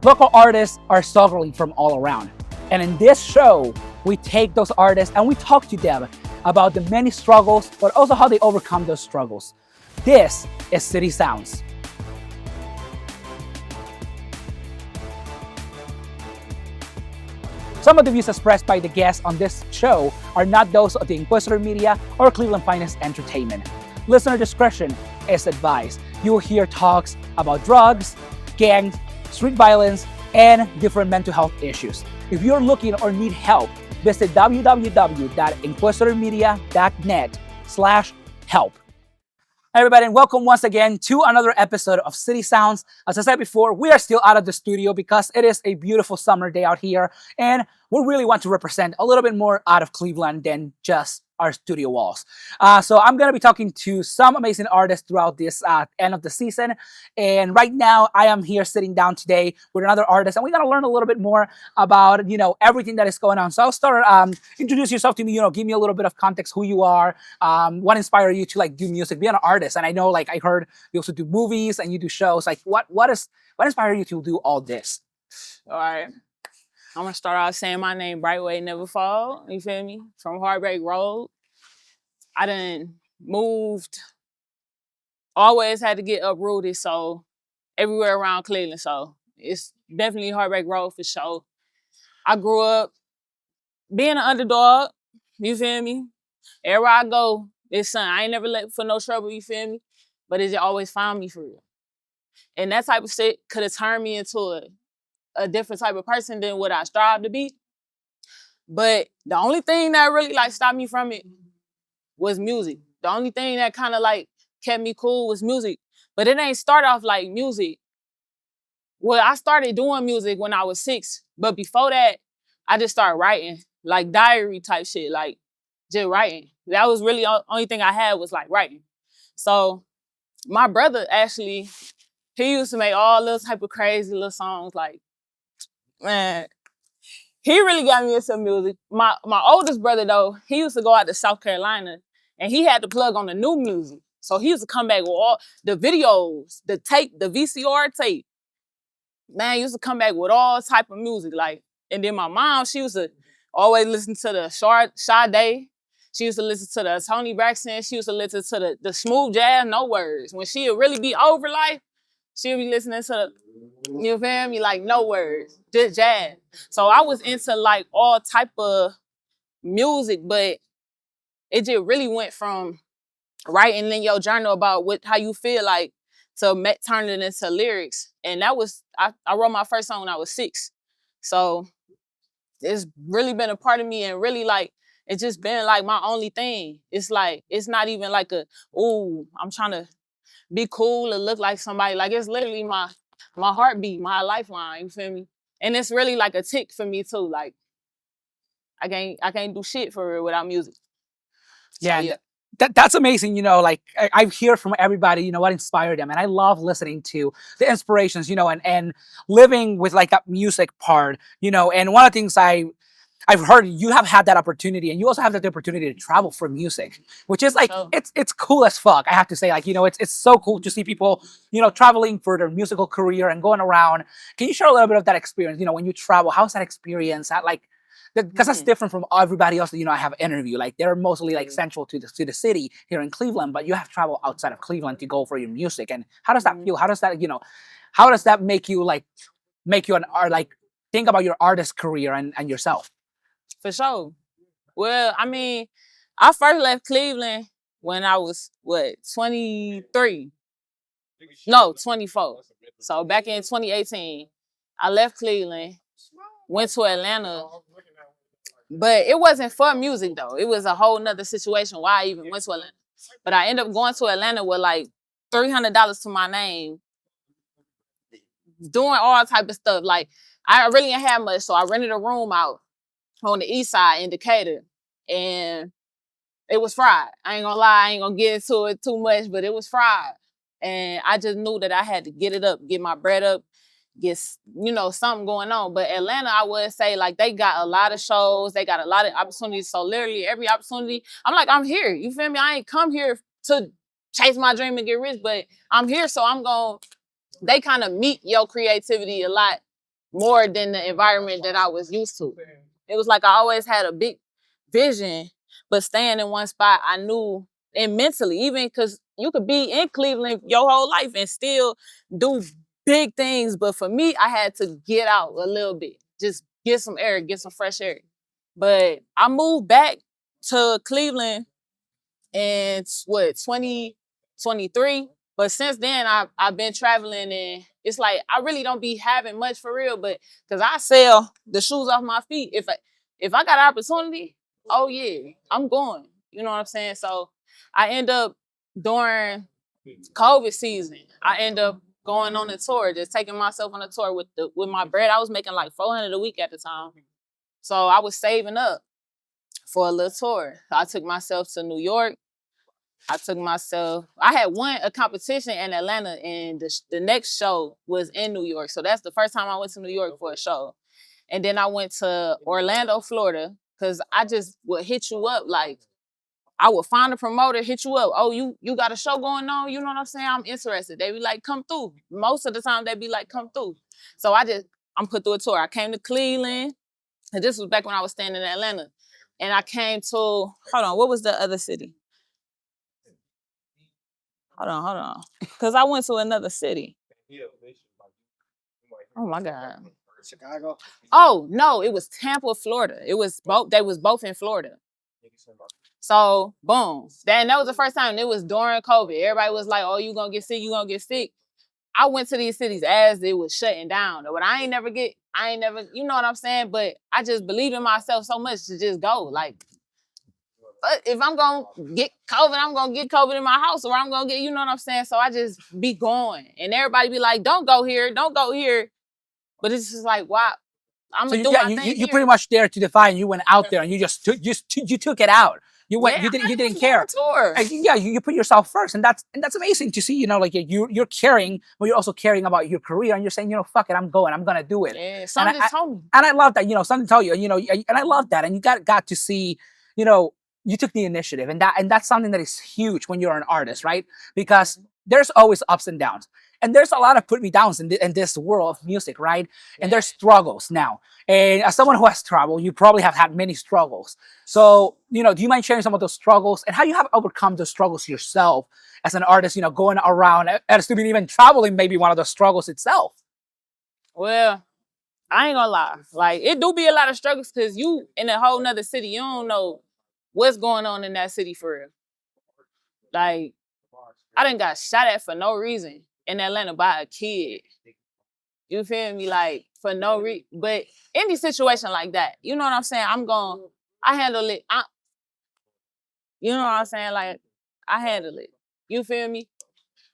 Local artists are struggling from all around. And in this show, we take those artists and we talk to them about the many struggles, but also how they overcome those struggles. This is City Sounds. Some of the views expressed by the guests on this show are not those of the Inquisitor Media or Cleveland Finest Entertainment. Listener discretion is advised. You will hear talks about drugs, gangs, street violence, and different mental health issues. If you're looking or need help, visit www.inquisitormedia.net/help. Hey everybody, and welcome once again to another episode of City Sounds. As I said before, we are still out of the studio because it is a beautiful summer day out here, and we really want to represent a little bit more out of Cleveland than just our studio walls. So I'm going to be talking to some amazing artists throughout this end of the season. And right now, I am here sitting down today with another artist, and we're going to learn a little bit more about, everything that is going on. So I'll start, introduce yourself to me, give me a little bit of context, who you are, what inspired you to do music, be an artist. And I know, I heard you also do movies and you do shows. What inspired you to do all this? All right. I'm going to start out saying my name, Brightway Nevafold, you feel me? From Heartbreak Road. I done moved, always had to get uprooted, so everywhere around Cleveland, so it's definitely Heartbreak Road for sure. I grew up being an underdog, you feel me? Everywhere I go, it's something. I ain't never let for no trouble, you feel me? But it always found me for real. And that type of shit could have turned me into a different type of person than what I strive to be. But the only thing that really stopped me from it was music. The only thing that kind of kept me cool was music. But it ain't start off like music. Well, I started doing music when I was 6. But before that, I just started writing, diary type shit, just writing. That was really the only thing I had was writing. So my brother actually, he used to make all those type of crazy little songs. Man, he really got me into music. My oldest brother, though, he used to go out to South Carolina, and he had to plug on the new music. So he used to come back with all the videos, the tape, the VCR tape. Man, he used to come back with all type of music. And then my mom, she used to always listen to the Sade. She used to listen to the Tony Braxton. She used to listen to the smooth jazz, no words. When she would really be over life, she would be listening to you feel me? No words, just jazz. So I was into all type of music, but it just really went from writing in your journal about how you feel to turn it into lyrics. And that was, I wrote my first song when I was 6. So it's really been a part of me, and really it's just been my only thing. It's it's not even I'm trying to be cool or look like somebody. It's literally my heartbeat, my lifeline, you feel me? And it's really a tick for me too. I can't do shit for real without music. Yeah, so, yeah. That's amazing, I hear from everybody, what inspired them. And I love listening to the inspirations, and living with that music part, and one of the things I've heard, you have had that opportunity, and you also have that opportunity to travel for music, which is it's cool as fuck. I have to say, it's so cool to see people, traveling for their musical career and going around. Can you share a little bit of that experience? When you travel, how's that experience? Because that's different from everybody else that I have interviewed. They're mostly central to the city here in Cleveland, but you have traveled outside of Cleveland to go for your music. And how does that feel? How does that how does that make you an art, think about your artist career and yourself? For sure. Well, I mean, I first left Cleveland when I was 23? No, 24. So back in 2018, I left Cleveland, went to Atlanta. But it wasn't for music, though. It was a whole nother situation why I even went to Atlanta. But I ended up going to Atlanta with $300 to my name, doing all type of stuff. I really didn't have much, so I rented a room out on the east side in Decatur. And it was fried. I ain't gonna lie, I ain't gonna get into it too much, but it was fried. And I just knew that I had to get it up, get my bread up, get, something going on. But Atlanta, I would say, they got a lot of shows. They got a lot of opportunities. So literally every opportunity, I'm here. You feel me? I ain't come here to chase my dream and get rich, but I'm here. So they kind of meet your creativity a lot more than the environment that I was used to. It was like I always had a big vision, but staying in one spot, I knew, and mentally, even because you could be in Cleveland your whole life and still do big things. But for me, I had to get out a little bit, just get some air, get some fresh air. But I moved back to Cleveland in 2023. But since then, I've been traveling, and it's like I really don't be having much for real. But because I sell the shoes off my feet, if I got an opportunity, oh yeah, I'm going. You know what I'm saying? So I end up during COVID season, I end up going on a tour, just taking myself on a tour with my bread. I was making like $400 a week at the time, so I was saving up for a little tour. I took myself to New York. I had won a competition in Atlanta, and the next show was in New York. So that's the first time I went to New York for a show. And then I went to Orlando, Florida, because I just would hit you up. Like, I would find a promoter, hit you up. Oh, you got a show going on? You know what I'm saying? I'm interested. They be like, come through. Most of the time, they be like, come through. So I'm put through a tour. I came to Cleveland, and this was back when I was staying in Atlanta. And I came to, hold on, what was the other city? Hold on. Because I went to another city. Oh my God. Chicago. Oh, no, it was Tampa, Florida. It was both, they was both in Florida. So, boom. That was the first time. It was during COVID. Everybody was like, oh, you gonna get sick, you gonna get sick. I went to these cities as it was shutting down. But I ain't never, you know what I'm saying? But I just believed in myself so much to just go. Like, but if I'm going to get COVID, I'm going to get COVID in my house, or I'm going to get, you know what I'm saying? So I just be going. And everybody be like, don't go here, don't go here. But it's just like, wow, I'm going to do my thing you pretty much dared to defy, and you went out there and you just took it out. You went, you didn't care. Tour. Yeah, you put yourself first, and that's amazing to see. You know, like you're caring, but you're also caring about your career, and you're saying, you know, fuck it, I'm going, I'm gonna do it. Yeah, something told me. And I love that, you know, something told you, you know, and I love that, and you got to see, you know, you took the initiative, and that's something that is huge when you're an artist, right? Because there's always ups and downs, and there's a lot of put me downs in this world of music, right? And there's struggles now. And as someone who has traveled, you probably have had many struggles. So, you know, do you mind sharing some of those struggles and how you have overcome those struggles yourself as an artist, you know, going around, as to be even traveling, maybe one of the struggles itself? Well, I ain't gonna lie. Like, it do be a lot of struggles because you in a whole nother city, you don't know what's going on in that city for real. Like, I done got shot at for no reason in Atlanta by a kid. You feel me? Like, for no reason. But any situation like that, you know what I'm saying? I handle it. You know what I'm saying? Like, I handle it. You feel me?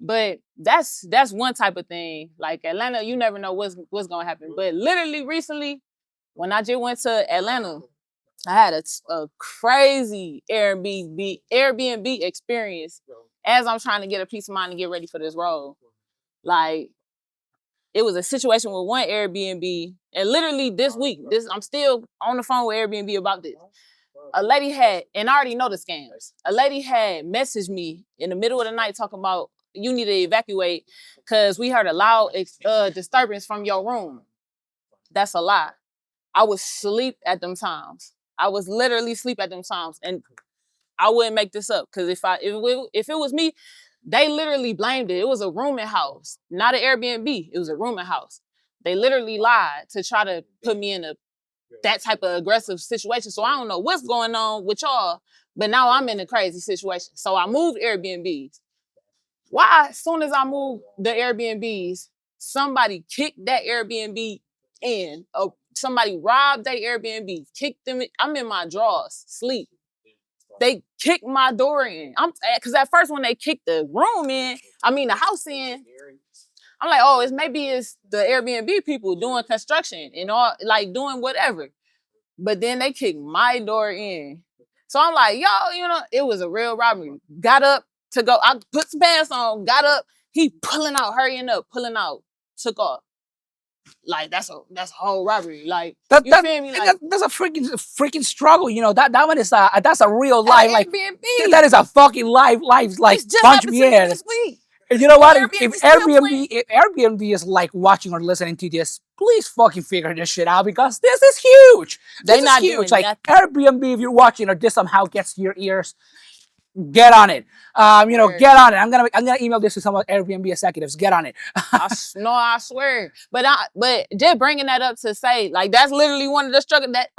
But that's one type of thing. Like, Atlanta, you never know what's gonna happen. But literally recently, when I just went to Atlanta, I had a crazy Airbnb experience as I'm trying to get a peace of mind and get ready for this role. Like, it was a situation with one Airbnb, and literally this week, I'm still on the phone with Airbnb about this. A lady had, and I already know the scams, a lady had messaged me in the middle of the night talking about, you need to evacuate because we heard a loud disturbance from your room. That's a lie. I was asleep at them times. I was literally asleep at them times, and I wouldn't make this up because if it was me, they literally blamed it. It was a rooming house, not an Airbnb. It was a rooming house. They literally lied to try to put me in that type of aggressive situation. So I don't know what's going on with y'all, but now I'm in a crazy situation. So I moved Airbnbs. Why? As soon as I moved the Airbnbs, somebody kicked that Airbnb in. Somebody robbed their Airbnb, kicked them in. I'm in my drawers, sleep. They kicked my door in. Because at first when they kicked the house in, I'm like, oh, maybe it's the Airbnb people doing construction and all, like doing whatever. But then they kicked my door in. So I'm like, yo, you know, it was a real robbery. Got up to go, I put some pants on, got up, he hurrying up, pulling out, took off. Like, that's a whole robbery. Like, you feel me? Like, that's a freaking struggle. You know, that one is that's a real life. Like, Airbnb. That is a fucking life. Like, punch me in. This week. And you know what? If Airbnb is like watching or listening to this please fucking figure this shit out because this is huge. They This is not huge. doing Like nothing. Airbnb, if you're watching or this somehow gets to your ears, get on it. Word. Get on it. I'm gonna email this to some Airbnb executives. Get on it. No, I swear. But just bringing that up to say, like, that's literally one of the struggles that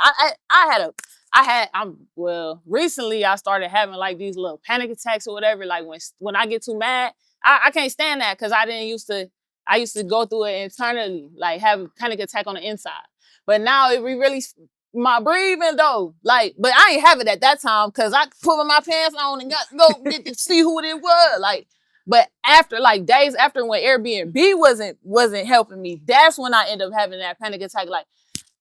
recently I started having like these little panic attacks or whatever. Like when I get too mad, I can't stand that because I used to go through it internally, like have a panic attack on the inside. But now it really my breathing though, like, but I ain't have it at that time because I put my pants on and got go get to see who it was, like. But after, like, days after, when Airbnb wasn't helping me, that's when I end up having that panic attack. Like,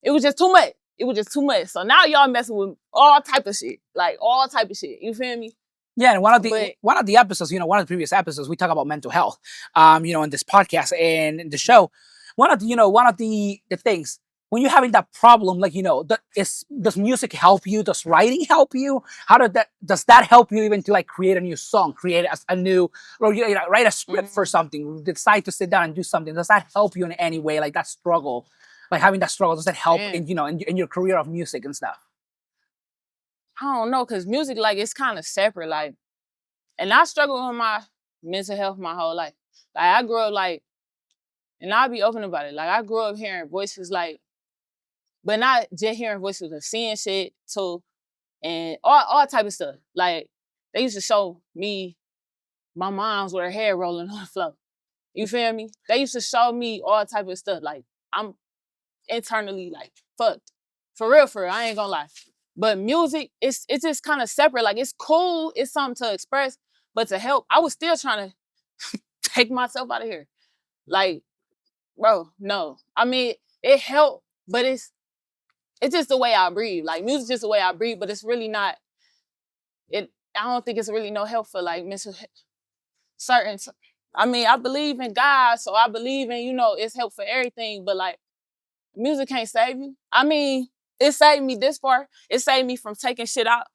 it was just too much. It was just too much. So now y'all messing with all type of shit, like all type of shit. You feel me? Yeah, and one of the episodes, one of the previous episodes, we talk about mental health. In this podcast and in the show, one of the things when you're having that problem, like does music help you? Does writing help you? How does that help you even to like create a new song, create a new, or write a script for something, decide to sit down and do something? Does that help you in any way? Like that struggle, like having that struggle, does that help in your career of music and stuff? I don't know, cause music, like, it's kind of separate, like, and I struggle with my mental health my whole life. Like, I grew up like, and I'll be open about it. Like, I grew up hearing voices, like, but not just hearing voices, of seeing shit too, and all type of stuff. Like, they used to show me my mom's with her hair rolling on the floor. You feel me? They used to show me all type of stuff. Like, I'm internally like fucked. For real, I ain't gonna lie. But music, it's just kind of separate. Like, it's cool, it's something to express, but to help, I was still trying to take myself out of here. Like, bro, no. I mean, it helped, but it's just the way I breathe. Like, music's just the way I breathe, but it's really not. I don't think it's really no help for like mental certain. I mean, I believe in God, so I believe in it's help for everything. But like, music can't save you. I mean, it saved me this far. It saved me from taking shit out.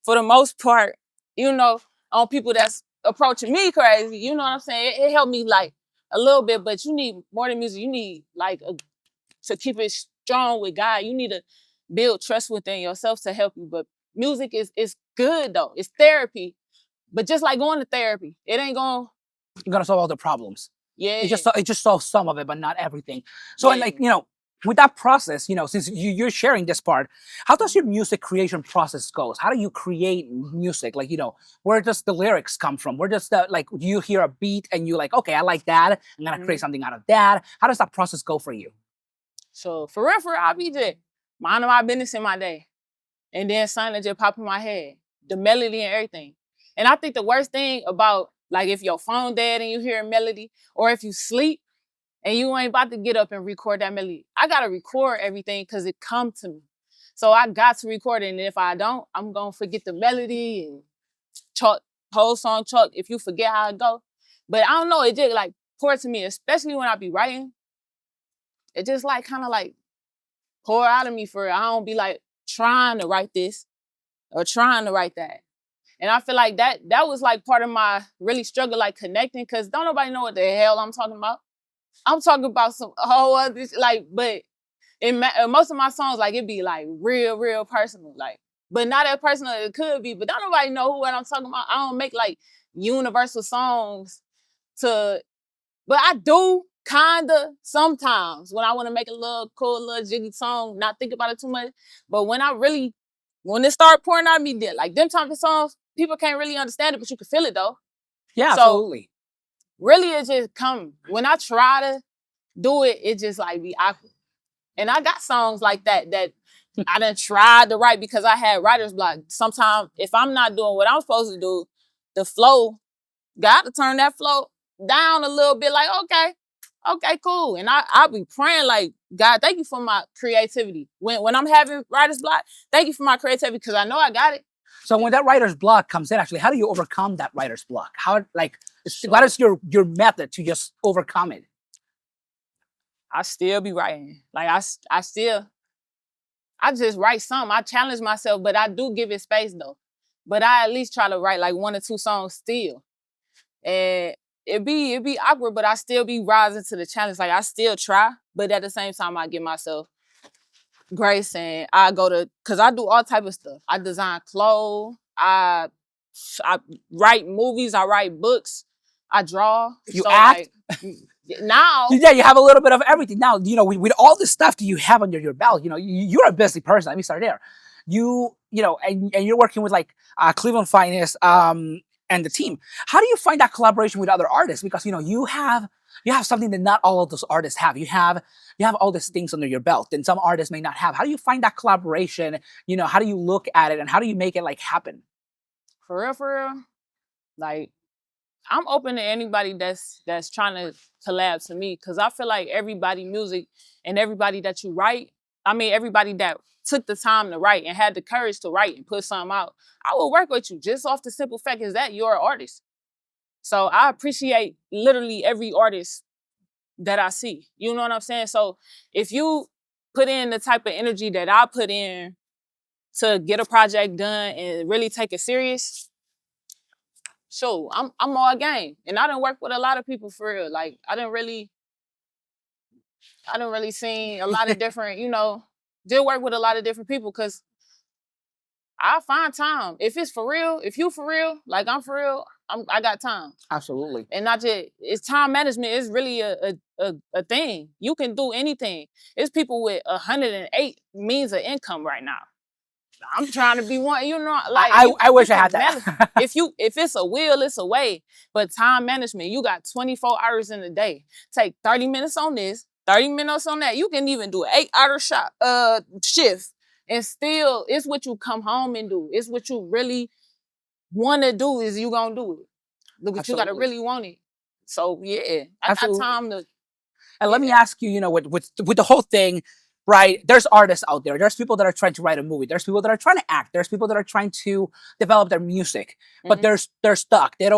For the most part, on people that's approaching me crazy. You know what I'm saying? It helped me like a little bit, but you need more than music. You need like to keep it strong with God. You need to build trust within yourself to help you. But music is good though. It's therapy. But just like going to therapy, it ain't gonna solve all the problems. Yeah. It just solves some of it, but not everything. So, and like, with that process, since you're sharing this part, how does your music creation process goes? How do you create music? Like, where does the lyrics come from? Where does like, do you hear a beat and you're like, okay, I like that. I'm going to create something out of that. How does that process go for you? So for real, I'll be just minding my business in my day. And then something just pop in my head. The melody and everything. And I think the worst thing about, like, if your phone dead and you hear a melody, or if you sleep and you ain't about to get up and record that melody, I gotta record everything because it come to me. So I got to record it, and if I don't, I'm gonna forget the melody and whole song chalk if you forget how it go. But I don't know, it just like pour to me, especially when I be writing. It just like kind of like pour out of me for it. I don't be like trying to write this or trying to write that. And I feel like that was like part of my really struggle, like connecting, because don't nobody know what the hell I'm talking about. I'm talking about some whole other, like, but in most of my songs, like, it be like real personal, like, but not that personal it could be, but don't nobody know what I'm talking about. I don't make like universal songs but I do kinda sometimes when I want to make a little cool, little jiggy song, not think about it too much. But when it start pouring out of me, like them type of songs, people can't really understand it, but you can feel it though. Yeah, so, absolutely. Really, it just come when I try to do it. It just like be awkward. And I got songs like that I done tried to write because I had writer's block. Sometimes if I'm not doing what I'm supposed to do, the flow, got to turn that flow down a little bit. Like, okay, cool. And I'll be praying like, God, thank you for my creativity. When I'm having writer's block, thank you for my creativity because I know I got it. So when that writer's block comes in, actually, how do you overcome that writer's block? What is your method to just overcome it? I still be writing. Like, I just write something. I challenge myself, but I do give it space though. But I at least try to write like 1 or 2 songs still. And it be awkward, but I still be rising to the challenge. Like I still try, but at the same time, I give myself grace and I go to, cause I do all type of stuff. I design clothes. I write movies. I write books. I draw. You So act. like now, Yeah, you have a little bit of everything. Now, with all the stuff that you have under your belt, you're a busy person. Let me start there. And you're working with like Cleveland Finest and the team. How do you find that collaboration with other artists? Because you have something that not all of those artists have. You have all these things under your belt, and some artists may not have. How do you find that collaboration? How do you look at it, and how do you make it like happen? for real, like I'm open to anybody that's trying to collab to me, because I feel like everybody music and everybody that you write, I mean everybody that took the time to write and had the courage to write and put something out, I will work with you just off the simple fact is that you're an artist. So I appreciate literally every artist that I see. You know what I'm saying? So if you put in the type of energy that I put in to get a project done and really take it serious, so I'm all game. And I done work with a lot of people for real. Like I done really seen a lot of different, did work with a lot of different people, because I find time. If it's for real, if you for real, like I'm for real, I got time. Absolutely. And not just, it's time management is really a thing. You can do anything. It's people with 108 means of income right now. I'm trying to be one, like I wish I had that. if it's a will, it's a way. But time management, you got 24 hours in a day. Take 30 minutes on this, 30 minutes on that. You can even do an 8-hour shift. And still, it's what you come home and do. It's what you really want to do, is you gonna do it. But you gotta really want it. So yeah, I got time to. And let me ask you, with the whole thing, right? There's artists out there. There's people that are trying to write a movie. There's people that are trying to act. There's people that are trying to develop their music, but they're stuck. They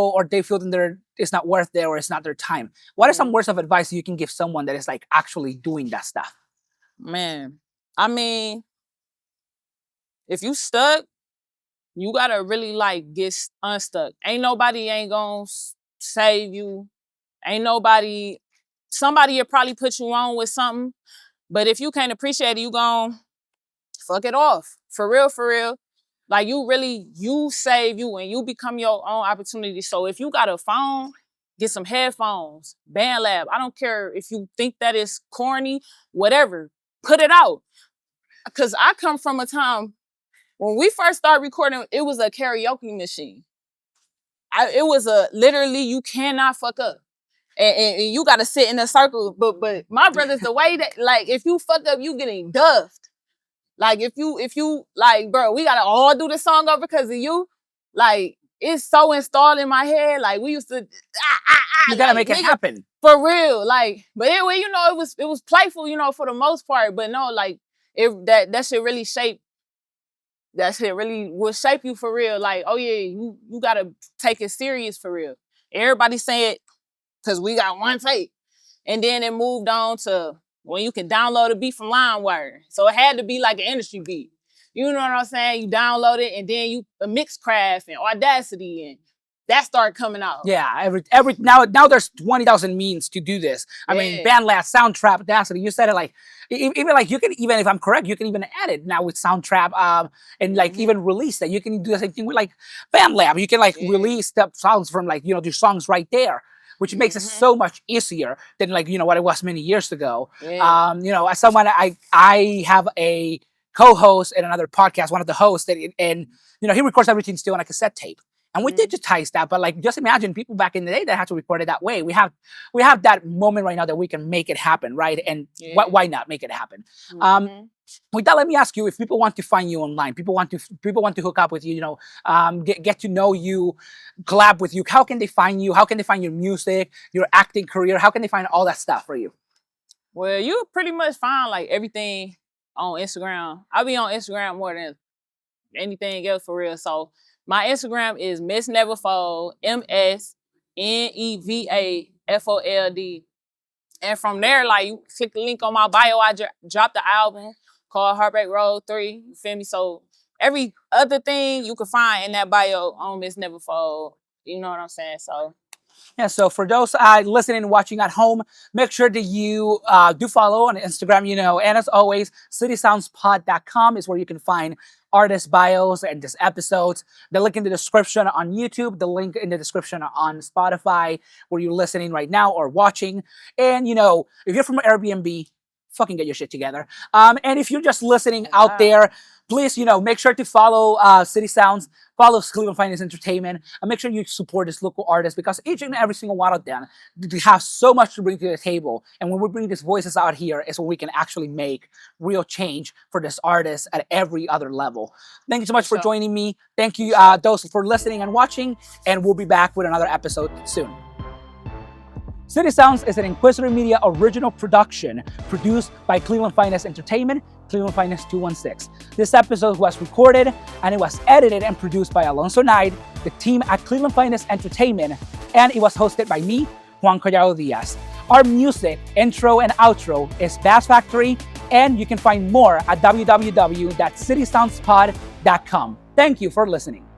feel that it's not worth it, or it's not their time. What are some words of advice you can give someone that is like actually doing that stuff? Man, I mean, if you stuck, you gotta really like get unstuck. Ain't nobody ain't gonna save you. Ain't nobody. Somebody will probably put you on with something, but if you can't appreciate it, you gon' fuck it off. For real. Like you save you and you become your own opportunity. So if you got a phone, get some headphones, band lab. I don't care if you think that is corny, whatever. Put it out. Cause I come from a time when we first started recording, it was a karaoke machine. It was literally, you cannot fuck up. And you gotta sit in a circle. But my brothers, the way that, like, if you fuck up, you getting duffed. Like if you like, bro, we gotta all do the song over because of you. Like, it's so installed in my head. Like we used to you gotta make it happen. For real. Like, but anyway, it was playful, for the most part. But no, like that shit really shaped. That shit really will shape you for real. Like, oh yeah, you gotta take it serious for real. Everybody say it because we got one take. And then it moved on to when you can download a beat from LimeWire. So it had to be like an industry beat. You know what I'm saying? You download it and then you a Mixcraft and Audacity, and that started coming out. Yeah, now there's 20,000 means to do this. I mean, BandLab, Soundtrap, Audacity. You said it like even like you can even, if I'm correct, you can even add it now with Soundtrap and like even release that. You can do the same thing with like BandLab. You can like release the songs from like the songs right there, which makes it so much easier than like what it was many years ago. As someone, I have a co-host in another podcast, one of the hosts, and he records everything still on a cassette tape. And we digitize that, but like just imagine people back in the day that had to record it that way. We have that moment right now that we can make it happen, right? And why not make it happen? With that, let me ask you: if people want to find you online, people want to hook up with you, get to know you, collab with you. How can they find you? How can they find your music, your acting career? How can they find all that stuff for you? Well, you pretty much find like everything on Instagram. I be on Instagram more than anything else for real. So my Instagram is Miss Nevafold, MSNEVAFOLD. And from there, like, you click the link on my bio, I dropped the album called Heartbreak Road 3. You feel me? So every other thing you can find in that bio on Miss Nevafold. You know what I'm saying? So Yeah, so for those listening and watching at home, make sure that you do follow on Instagram, and as always, citysoundspod.com is where you can find artist bios and just episodes. The link in the description on YouTube, the link in the description on Spotify, where you're listening right now or watching. And, if you're from Airbnb, fucking get your shit together. And if you're just listening out there, please, make sure to follow City Sounds, follow Cleveland Finance Entertainment, and make sure you support this local artist because each and every single one of them, they have so much to bring to the table. And when we bring these voices out here is when we can actually make real change for this artist at every other level. Thank you so much for joining me. Thank you, those for listening and watching, and we'll be back with another episode soon. City Sounds is an Inquisitor Media original production produced by Cleveland Finance Entertainment, Cleveland Finance 216. This episode was recorded and it was edited and produced by Alonso Knight, the team at Cleveland Finance Entertainment, and it was hosted by me, Juan Collado Díaz. Our music, intro and outro is Bass Factory, and you can find more at www.citysoundspod.com. Thank you for listening.